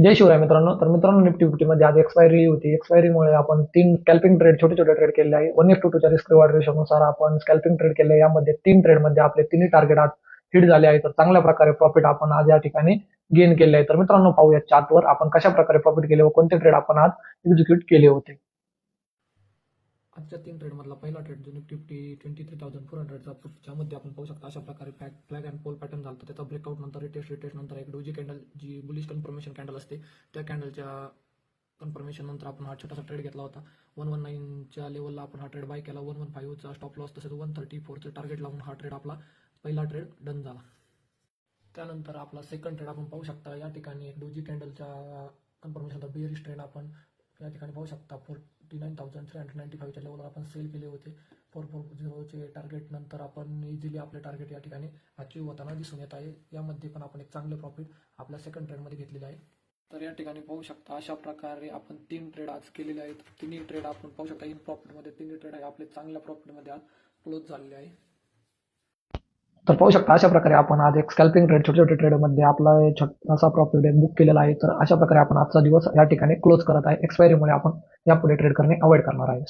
जय शिवराय मित्रांनो. तर मित्रांनो, निफ्टी फिफ्टीमध्ये आज एक्सपायरी होती. एक्सपायरीमुळे आपण 3 स्कॅल्पिंग ट्रेड, छोटे छोटे ट्रेड केले आहे. 1:2 च्या रिस्क रिवॉर्ड रेशोनुसार आपण स्कॅल्पिंग ट्रेड केले. यामध्ये 3 ट्रेडमध्ये आपले तिन्ही टार्गेट आज हिट झाले आहे. तर चांगल्या प्रकारे प्रॉफिट आपण आज या ठिकाणी गेन केले आहे. तर मित्रांनो, पाहूया चार्टवर आपण कशा प्रकारे प्रॉफिट केले व कोणते ट्रेड आपण आज एक्झिक्यूट केले होते. आजच्या 3 ट्रेडमधला पहिला ट्रेड जो निफ्टी 23,400चा ज्यामध्ये आपण पाहू शकता अशा प्रकारे फ्लॅग अँड पोल पॅटर्न झाला. त्याचा ब्रेकआउट नंतर रिटेस्ट नंतर एक डोजी कॅन्डल जी बुलिश कन्फर्मेशन कॅन्डल असते त्या कॅन्डलच्या कन्फर्मेशन नंतर आपण हा छोटासा ट्रेड घेतला होता. 119च्या लेवलला आपण हा ट्रेड बाय केला. 115चा स्टॉप लॉस तसेच 134चं टार्गेट लावून हा ट्रेड आपला पहिला ट्रेड डन झाला. त्यानंतर आपला सेकंड ट्रेड आपण पाहू शकता. या ठिकाणी एक डोजी कॅन्डलच्या कन्फर्मेशन बेअरिश ट्रेड आपण या ठिकाणी पाहू शकता. 49,395च्या लेवलवर आपण सेल केले होते. 440चे टार्गेट नंतर आपण इझिली आपले टार्गेट या ठिकाणी अचीव्ह होताना दिसून येत आहे. यामध्ये पण आपण एक चांगले प्रॉफिट आपल्या सेकंड ट्रेडमध्ये घेतलेले आहे. तर या ठिकाणी पाहू शकता अशा प्रकारे आपण 3 ट्रेड आज केलेले आहेत. तिन्ही ट्रेड आपण पाहू शकता इन प्रॉफिटमध्ये तिन्ही ट्रेड आहे आपले चांगल्या प्रॉफिटमध्ये आज क्लोज झालेले आहे. तर पाहू शकता अशा प्रकारे आपण आज एक स्कॅल्पिंग ट्रेड, छोटे छोटे ट्रेडमध्ये आपला छोटासा प्रॉफिट बुक केलेला आहे. तर अशा प्रकारे आपण आजचा दिवस या ठिकाणी क्लोज करत आहे. एक्सपायरीमुळे आपण यापुढे ट्रेड करणे अवॉइड करणार आहे.